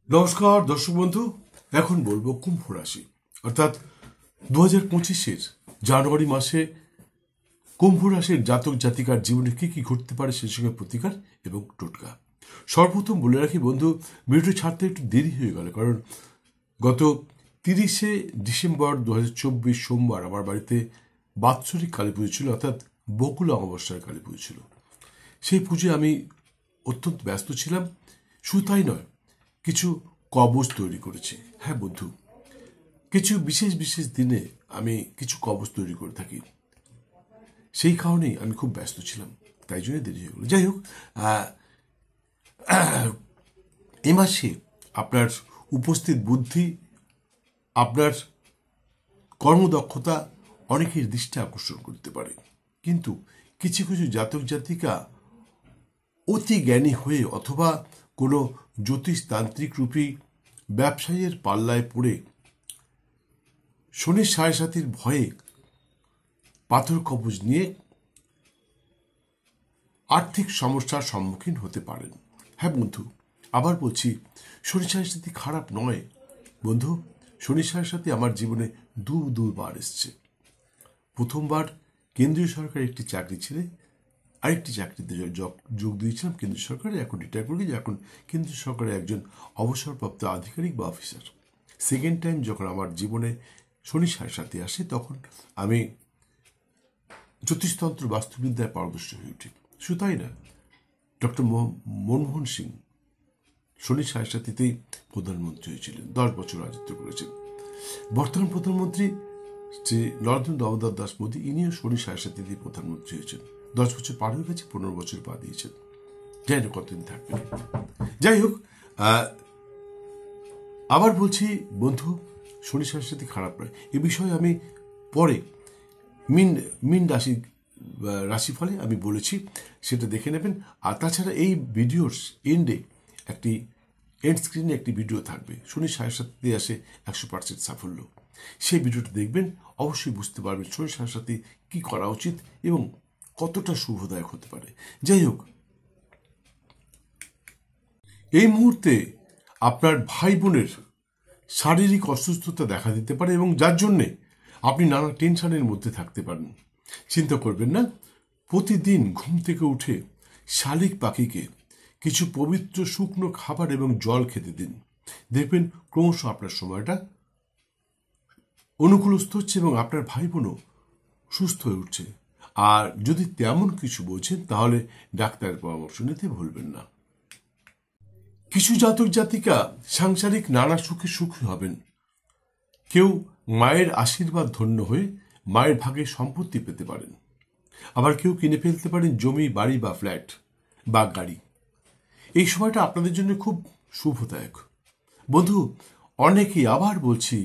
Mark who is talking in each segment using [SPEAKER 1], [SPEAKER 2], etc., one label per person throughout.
[SPEAKER 1] নমস্কার দর্শক বন্ধু। এখন বলবো কুম্ভ রাশি অর্থাৎ 2025-এর জানুয়ারি মাসে কুম্ভ রাশির জাতক জাতিকার জীবনে কি কি ঘটতে পারে সে সঙ্গে প্রতিকার এবং টোটকা। সর্বপ্রথম বলে রাখি বন্ধু, ভিডিও ছাড়তে একটু দেরি হয়ে গেল, কারণ গত 30শে ডিসেম্বর 2024 সোমবার আমার বাড়িতে বাৎসরিক কালী পুজো ছিল, অর্থাৎ বকুল অমাবস্যার কালী পুজো ছিল। সেই পুজোয় আমি অত্যন্ত ব্যস্ত ছিলাম। শুধু তাই নয়, কিছু কবচ তৈরি করেছি। হ্যাঁ বন্ধু, কিছু বিশেষ বিশেষ দিনে আমি কিছু কবচ তৈরি করে থাকি, সেই কারণেই আমি খুব ব্যস্ত ছিলাম, তাই জন্য দেরি হয়ে গেল। যাই হোক, এ মাসে আপনার উপস্থিত বুদ্ধি, আপনার কর্মদক্ষতা অনেকের দৃষ্টি আকর্ষণ করতে পারে, কিন্তু কিছু কিছু জাতক জাতিকা অতি জ্ঞানী হয়ে অথবা কোনো জ্যোতিষতান্ত্রিক রূপী ব্যবসায়ীর পাল্লায় পড়ে শনির সাড়ে সাতির ভয়ে পাথর কবজ নিয়ে আর্থিক সমস্যার সম্মুখীন হতে পারেন। হ্যাঁ বন্ধু, আবার বলছি, শনি সাড়ে সাতি খারাপ নয় বন্ধু। শনি সাড়ে সাতি আমার জীবনে দুবার এসছে। প্রথমবার কেন্দ্রীয় সরকারের একটি চাকরি ছেড়ে আরেকটি চাকরিতে যোগ দিয়েছিলাম কেন্দ্রীয় সরকারে, এখন রিটায়ার করে এখন কেন্দ্রীয় সরকারের একজন অবসরপ্রাপ্ত আধিকারিক বা অফিসার। সেকেন্ড টাইম যখন আমার জীবনে শনি সাড়ে সাতি আসে, তখন আমি জ্যোতিষতন্ত্র বাস্তুবিদ্যায় পারদর্শী হয়ে উঠি। শুধু তাই না, ডক্টর মনমোহন সিং শনি সাড়ে সাতিতেই প্রধানমন্ত্রী হয়েছিলেন, 10 বছর রাজত্ব করেছেন। বর্তমান প্রধানমন্ত্রী শ্রী নরেন্দ্র দামোদর দাস মোদী, ইনিও শনি সাড়ে সাতিতেই প্রধানমন্ত্রী হয়েছেন। 10 বছর পার হয়ে গেছে, 15 বছর পা দিয়েছেন। যাই না কতদিন থাকবেন। যাই হোক, আবার বলছি বন্ধু, শনি সাড়ে সাতি খারাপ নয়। এ বিষয়ে আমি পরে মিন রাশিফলে আমি বলেছি, সেটা দেখে নেবেন। আর তাছাড়া এই ভিডিওর এন্ডে এন্ড স্ক্রিনে একটি ভিডিও থাকবে, শনি সাড়ে সাতিতে আসে 100% সাফল্য। সেই ভিডিওটা দেখবেন, অবশ্যই বুঝতে পারবেন শনি সাড়ে সাতি কি করা উচিত এবং কতটা শুভদায়ক হতে পারে। যাই হোক, এই মুহূর্তে আপনার ভাই বোনের শারীরিক অসুস্থতা দেখা দিতে পারে এবং যার জন্যে আপনি নানা টেনশনের মধ্যে থাকতে পারেন। চিন্তা করবেন না, প্রতিদিন ঘুম থেকে উঠে শালিক পাখিকে কিছু পবিত্র শুকনো খাবার এবং জল খেতে দিন। দেখবেন ক্রমশ আপনার সময়টা অনুকূলস্থ হচ্ছে এবং আপনার ভাই বোনও সুস্থ হয়ে উঠছে। আর যদি তেমন কিছু বোঝেন, তাহলে ডাক্তারের পরামর্শ নিতে ভুলবেন না। কিছু জাতক জাতিকা সাংসারিক নানা সুখে সুখী হবেন। কেউ মায়ের আশীর্বাদ ধন্য হয়ে মায়ের ভাগে সম্পত্তি পেতে পারেন। আবার কেউ কিনে ফেলতে পারেন জমি, বাড়ি বা ফ্ল্যাট বা গাড়ি। এই সময়টা আপনাদের জন্য খুব শুভদায়ক বন্ধু। অনেকেই, আবার বলছি,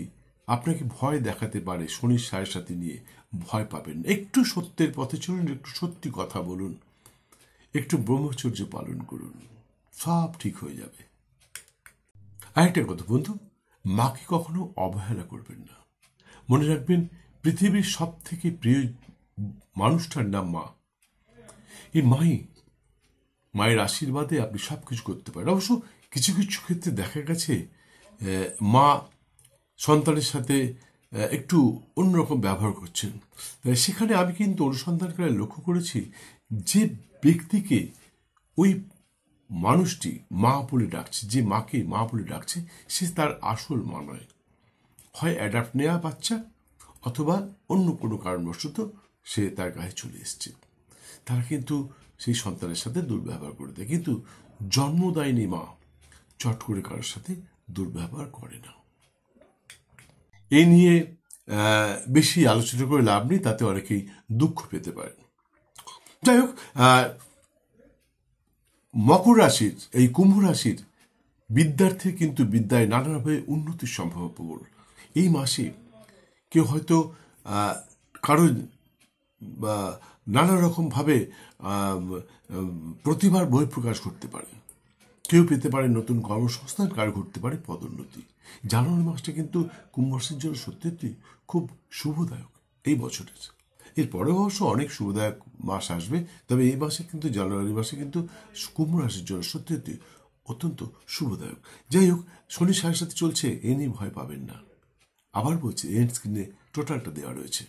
[SPEAKER 1] আপনাকে ভয় দেখাতে পারে শনির সাড়ে সাতি নিয়ে। ভয় পাবেন, একটু সত্যের পথে চলুন, একটু সত্যি কথা বলুন, একটু ব্রহ্মচর্য পালন করুন, সব ঠিক হয়ে যাবে। আরেকটা কথা বন্ধু, মাকে কখনো অবহেলা করবেন না। মনে রাখবেন, পৃথিবীর সব থেকে প্রিয় মানুষটার নাম মা। এই মায়ের আশীর্বাদে আপনি সবকিছু করতে পারেন। অবশ্য কিছু কিছু ক্ষেত্রে দেখা গেছে মা সন্তানের সাথে একটু অন্যরকম ব্যবহার করছেন। সেখানে আমি কিন্তু অনুসন্ধান করে লক্ষ্য করেছি, যে ব্যক্তিকে ওই মানুষটি মা বলে ডাকছে, যে মাকে মা বলে ডাকছে, সে তার আসল মা নয়। হয় অ্যাডাপ্ট নেওয়া বাচ্চা, অথবা অন্য কোনো কারণবশত সে তার গায়ে চলে এসছে। তারা কিন্তু সেই সন্তানের সাথে দুর্ব্যবহার করে দেয়, কিন্তু জন্মদায়িনী মা চট করে কারোর সাথে দুর্ব্যবহার করে না। এই নিয়ে বেশি আলোচনা করে লাভ নেই, তাতে অনেকেই দুঃখ পেতে পারেন। যাই হোক, মকর রাশির, এই কুম্ভ রাশির বিদ্যার্থীর কিন্তু বিদ্যায় নানাভাবে উন্নতির সম্ভাবনা প্রবল। এই মাসে কেউ হয়তো কারো নানা রকমভাবে প্রতিভার বহিঃপ্রকাশ করতে পারে। কেউ পেতে পারে নতুন কর্মসংস্থান, কারো ঘটতে পারে পদোন্নতি। জানুয়ারি মাসটা কিন্তু কুম্ভ রাশির জন্য সত্যি খুব শুভদায়ক এই বছরের। এরপরে অবশ্য অনেক শুভদায়ক মাস আসবে, তবে এই মাসে কিন্তু জানুয়ারি মাসে কিন্তু কুম্ভ রাশির জন্য সত্যি অত্যন্ত শুভদায়ক। যাই হোক, শনি 7.5 চলছে, এ নিয়ে ভয় পাবেন না। আবার বলছি, এন্ড স্ক্রিনে টোটালটা দেওয়া রয়েছে।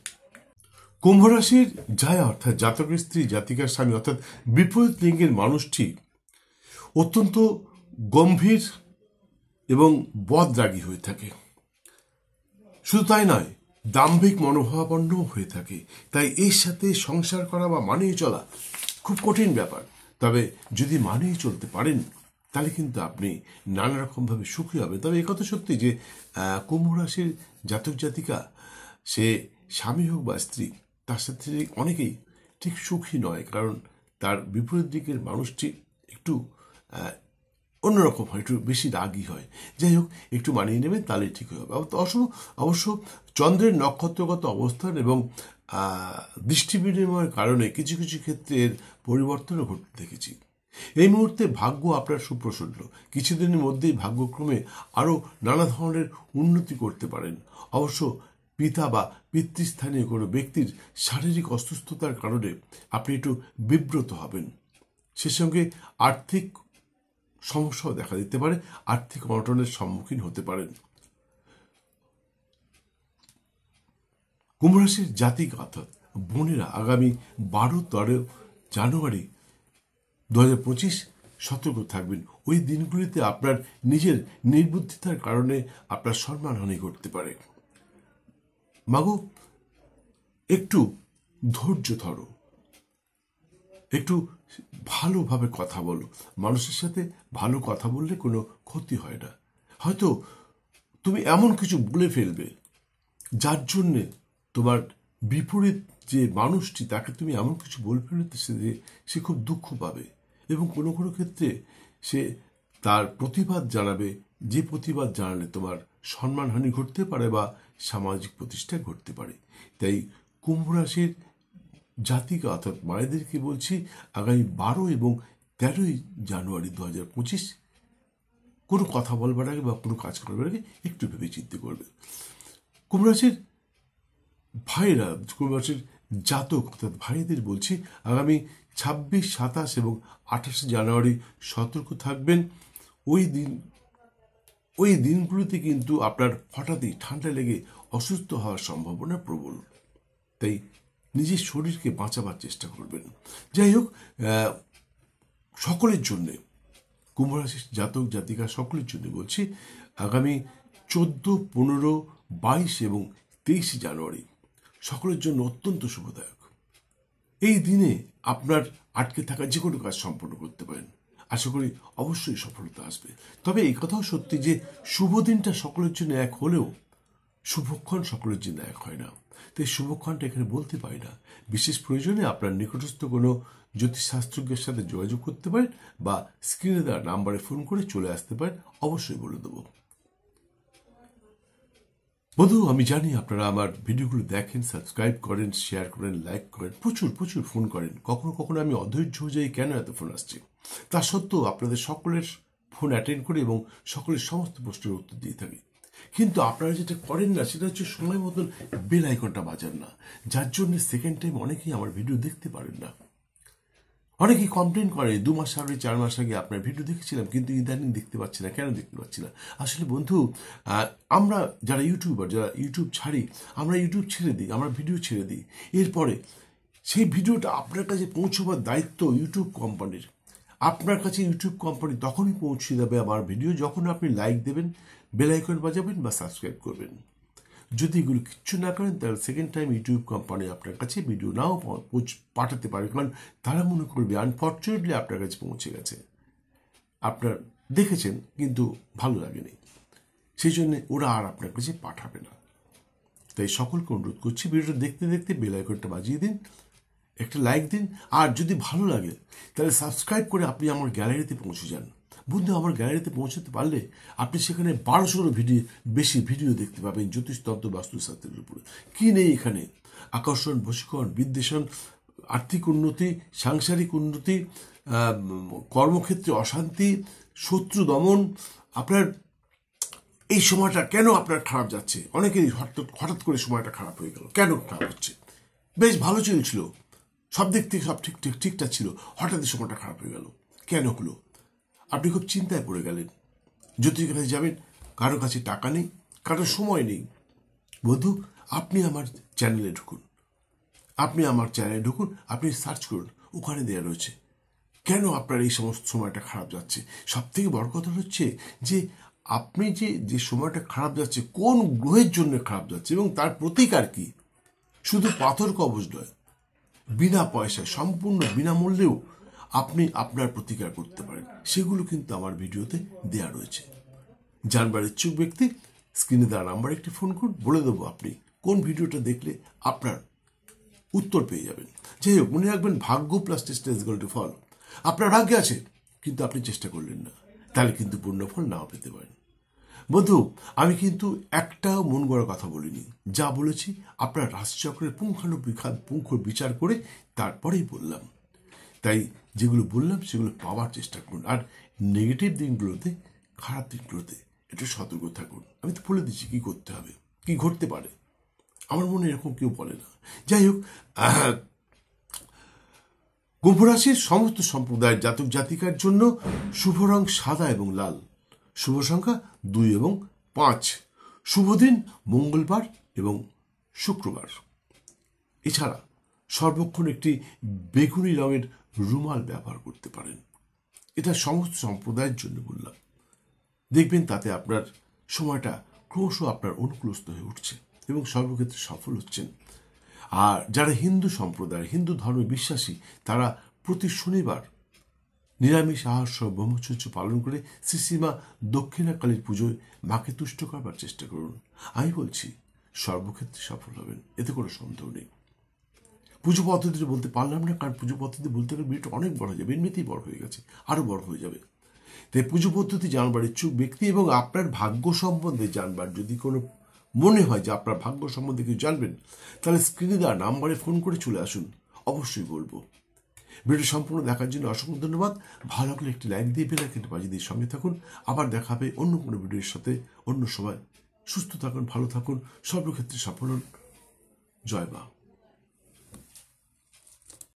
[SPEAKER 1] কুম্ভ রাশির জায়া অর্থাৎ জাতকের স্ত্রী, জাতিকার স্বামী অর্থাৎ বিপরীত লিঙ্গের মানুষটি অত্যন্ত গম্ভীর এবং বদরাগী হয়ে থাকে। শুধু তাই নয়, দাম্ভিক মনোভাবাপন্ন হয়ে থাকে। তাই এর সাথে সংসার করা বা মানিয়ে চলা খুব কঠিন ব্যাপার। তবে যদি মানিয়ে চলতে পারেন তাহলে কিন্তু আপনি নানা রকমভাবে সুখী হবেন। তবে একথা সত্যি যে কুম্ভ রাশির জাতক জাতিকা, সে স্বামী হোক বা স্ত্রী, তার সাথে অনেকেই ঠিক সুখী নয়, কারণ তার বিপরীত দিকের মানুষটি একটু অন্যরকম হয়, একটু বেশি রাগী হয়। যাই হোক, একটু মানিয়ে নেবেন তাহলে ঠিক হবে। অবশ্য চন্দ্রের নক্ষত্রগত অবস্থান এবং দৃষ্টি বিনিময়ের কারণে কিছু কিছু ক্ষেত্রে এর পরিবর্তনও ঘটতে দেখেছি। এই মুহূর্তে ভাগ্য আপনার সুপ্রসন্ন। কিছুদিনের মধ্যেই ভাগ্যক্রমে আরও নানা ধরনের উন্নতি করতে পারেন। অবশ্য পিতা বা পিতৃস্থানীয় কোনো ব্যক্তির শারীরিক অসুস্থতার কারণে আপনি একটু বিব্রত হবেন। সে সঙ্গে আর্থিক সমস্যাও দেখা দিতে পারে, আর্থিক অনটনের সম্মুখীন হতে পারেন। কুম্ভ রাশির জাতিক অর্থাৎ বোনেরা আগামী 12-13 জানুয়ারি 2025 সতর্ক থাকবেন। ওই দিনগুলিতে আপনার নিজের নির্বুদ্ধিতার কারণে আপনার সম্মানহানি ঘটতে পারে। মাগো, একটু ধৈর্য ধরো, একটু ভালোভাবে কথা বলো। মানুষের সাথে ভালো কথা বললে কোনো ক্ষতি হয় না। হয়তো তুমি এমন কিছু বলে ফেলবে যার জন্যে তোমার বিপরীত যে মানুষটি, তাকে তুমি এমন কিছু বলে ফেলতে সে খুব দুঃখ পাবে এবং কোনো কোনো ক্ষেত্রে সে তার প্রতিবাদ জানাবে, যে প্রতিবাদ জানালে তোমার সম্মানহানি ঘটতে পারে বা সামাজিক প্রতিষ্ঠা ঘটতে পারে। তাই কুম্ভ রাশির জাতিকা অর্থাৎ মায়েদেরকে বলছি, আগামী 12 এবং 13 জানুয়ারি 2025 কোনো কথা বলবার আগে বা কোনো কাজ করবার আগে একটু ভেবে চিন্তে করবে। কুম্ভ রাশির ভাইরা, কুম্ভ রাশির জাতক অর্থাৎ ভাইদের বলছি, আগামী 26, 27 এবং 28 জানুয়ারি সতর্ক থাকবেন। ওই দিনগুলিতে কিন্তু আপনার হঠাৎই ঠান্ডা লেগে অসুস্থ হওয়ার সম্ভাবনা প্রবল। তাই নিজের শরীরকে বাঁচাবার চেষ্টা করবেন। যাই হোক, সকলের জন্যে, কুম্ভ রাশির জাতক জাতিকা সকলের জন্য বলছি, আগামী 14, 15, 22 এবং 23 জানুয়ারি সকলের জন্য অত্যন্ত শুভদায়ক। এই দিনে আপনার আটকে থাকা যে কোনো কাজ সম্পন্ন করতে পারেন। আশা করি অবশ্যই সফলতা আসবে। তবে এই কথাও সত্যি যে শুভ দিনটা সকলের জন্য এক হলেও শুভক্ষণ সকলের জন্য এক হয় না। তাই শুভক্ষণটা এখানে বলতে পারি না। বিশেষ প্রয়োজনে আপনার নিকটস্থ কোনো জ্যোতিষশাস্ত্রজ্ঞের সাথে যোগাযোগ করতে পারেন বা স্ক্রিনে দেওয়া নাম্বারে ফোন করে চলে আসতে পারেন, অবশ্যই বলে দেবো। বন্ধু, আমি জানি আপনারা আমার ভিডিওগুলো দেখেন, সাবস্ক্রাইব করেন, শেয়ার করেন, লাইক করেন, প্রচুর ফোন করেন। কখনো কখনো আমি অধৈর্য হয়ে যাই, কেন এত ফোন আসছে। তা সত্ত্বেও আপনাদের সকলের ফোন অ্যাটেন্ড করি এবং সকলের সমস্ত প্রশ্নের উত্তর দিয়ে থাকি। কিন্তু আপনারা যেটা করেন না সেটা হচ্ছে সময় মতন বেল আইকনটা বাজান না, যার জন্য সেকেন্ড টাইম অনেকেই আমার ভিডিও দেখতে পারেন না। অনেকেই কমপ্লেন করে 2 মাস আগে, 4 মাস আগে আপনার ভিডিও দেখেছিলাম, কিন্তু ইদানিং দেখতে পাচ্ছি না, কেন দেখতে পাচ্ছি না। আসলে বন্ধু, আমরা যারা ইউটিউবার, যারা ইউটিউব ছাড়ি, আমরা ইউটিউব ছেড়ে দিই, আমরা ভিডিও ছেড়ে দিই। এরপরে সেই ভিডিওটা আপনার কাছে পৌঁছবার দায়িত্ব ইউটিউব কোম্পানির। আপনার কাছে ইউটিউব কোম্পানি তখনই পৌঁছে দেবে আমার ভিডিও যখন আপনি লাইক দেবেন, বেল আইকন বাজাবেন বা সাবস্ক্রাইব করবেন। যদি এগুলো কিচ্ছু না করেন তাহলে সেকেন্ড টাইম ইউটিউব কোম্পানি আপনার কাছে ভিডিও নাও পাঠাতে পারে, কারণ তারা মনে করবে আনফর্চুনেটলি আপনার কাছে পৌঁছে গেছে, আপনার দেখেছেন কিন্তু ভালো লাগেনি, সেই জন্য ওরা আর আপনার কাছে পাঠাবে না। তাই সকলকে অনুরোধ করছি, ভিডিওটা দেখতে দেখতে বেল আইকনটা বাজিয়ে দিন, একটা লাইক দিন, আর যদি ভালো লাগে তাহলে সাবস্ক্রাইব করে আপনি আমার গ্যালারিতে পৌঁছে যান। বন্ধু, আমার গ্যালারিতে পৌঁছতে পারলে আপনি সেখানে 1200 বেশি ভিডিও দেখতে পাবেন জ্যোতিষতন্ত্র, বাস্তুশাস্ত্রের উপরে। কি নেই এখানে? আকর্ষণ, বশীকরণ, বিদ্বেষণ, আর্থিক উন্নতি, সাংসারিক উন্নতি, কর্মক্ষেত্রে অশান্তি, শত্রু দমন। আপনার এই সময়টা কেন আপনার খারাপ যাচ্ছে, অনেকেরই হঠাৎ করে সময়টা খারাপ হয়ে গেল। কেন খারাপ হচ্ছে? বেশ ভালো চলছিল, সব দিক থেকে সব ঠিকঠাক ছিল, হঠাৎ সময়টা খারাপ হয়ে গেল, কেন হলো? আপনি খুব চিন্তায় পড়ে গেলেন, জ্যোতিষের কাছে যাবেন, কারো কাছে টাকা নেই, কারো সময় নেই। বন্ধু, আপনি আমার চ্যানেলে ঢুকুন, আপনি সার্চ করুন, ওখানে দেওয়া রয়েছে কেন আপনার এই সমস্ত সময়টা খারাপ যাচ্ছে। সব থেকে বড় কথা হচ্ছে যে আপনি যে সময়টা খারাপ যাচ্ছে কোন গ্রহের জন্য খারাপ যাচ্ছে এবং তার প্রতিকার কি। শুধু পাথর কবজ নয়, বিনা পয়সায়, সম্পূর্ণ বিনামূল্যেও আপনি আপনার প্রতিকার করতে পারেন। সেগুলো কিন্তু আমার ভিডিওতে দেয়া রয়েছে। জানবার ইচ্ছুক ব্যক্তি স্ক্রিনে দেওয়া নাম্বার একটি ফোন করুন, বলে দেবো আপনি কোন ভিডিওটা দেখলে আপনার উত্তর পেয়ে যাবেন। যাই হোক, মনে রাখবেন, ভাগ্য প্লাস চেষ্টা ইজ ইকুয়াল টু ফল। আপনার ভাগ্যে আছে কিন্তু আপনি চেষ্টা করলেন না, তাহলে কিন্তু পূর্ণ ফল নাও পেতে পারেন। বন্ধু, আমি কিন্তু একটাও মন গড়া কথা বলিনি। যা বলেছি আপনার রাশিচক্রের পুঙ্খ বিচার করে তারপরেই বললাম। তাই যেগুলো বললাম সেগুলো পাওয়ার চেষ্টা করুন। আর নেগেটিভ দিনগুলোতে, খারাপ দিনগুলোতে একটু সতর্ক থাকুন। আমি তো বলে দিচ্ছি কি করতে হবে, কি ঘটতে পারে। আমার মনে এরকম কেউ বলে না। যাই হোক, কুম্ভ রাশির সমস্ত সম্প্রদায়ের জাতক জাতিকার জন্য শুভ রং সাদা এবং লাল, শুভ সংখ্যা 2 এবং 5, শুভ দিন মঙ্গলবার এবং শুক্রবার। এছাড়া সর্বক্ষণ একটি বেগুনি রঙের রুমাল ব্যবহার করতে পারেন। এটা সমস্ত সম্প্রদায়ের জন্য বললাম। দেখবেন তাতে আপনার সময়টা ক্রমশ আপনার অনুকূলস্থ হয়ে উঠছে এবং সর্বক্ষেত্রে সফল হচ্ছেন। আর যারা হিন্দু সম্প্রদায়, হিন্দু ধর্মে বিশ্বাসী, তারা প্রতি শনিবার নিরামিষ আহার সহ ব্রহ্মচর্য পালন করে শ্রীশ্রীমা দক্ষিণাকালীর পুজোয় মাকে তুষ্ট করবার চেষ্টা করুন। আমি বলছি সর্বক্ষেত্রে সফল হবেন, এতে কোনো সন্দেহ নেই। পুজো পদ্ধতিটা বলতে পারলাম না, কারণ পুজো পদ্ধতি বলতে গেলে ভিডিওটা অনেক বড় হয়ে যাবে, এমনিতেই বড় হয়ে গেছে, আরও বড় হয়ে যাবে। তাই পুজো পদ্ধতি জানবার ইচ্ছুক ব্যক্তি এবং আপনার ভাগ্য সম্বন্ধে জানবার যদি কোনো মনে হয় যে আপনার ভাগ্য সম্বন্ধে কিছু জানবেন, তাহলে স্ক্রিনে দেওয়া নাম্বারে ফোন করে চলে আসুন, অবশ্যই বলবো। ভিডিও সম্পূর্ণ দেখার জন্য অসংখ্য ধন্যবাদ। ভালো লাগলে একটি লাইক দিয়ে বেল আইকনটি বাজিয়ে দিয়ে সঙ্গে থাকুন। আবার দেখা হবে অন্য কোনো ভিডিওর সাথে অন্য সময়। সুস্থ থাকুন, ভালো থাকুন, সর্বক্ষেত্রে সফল হন। জয় মা।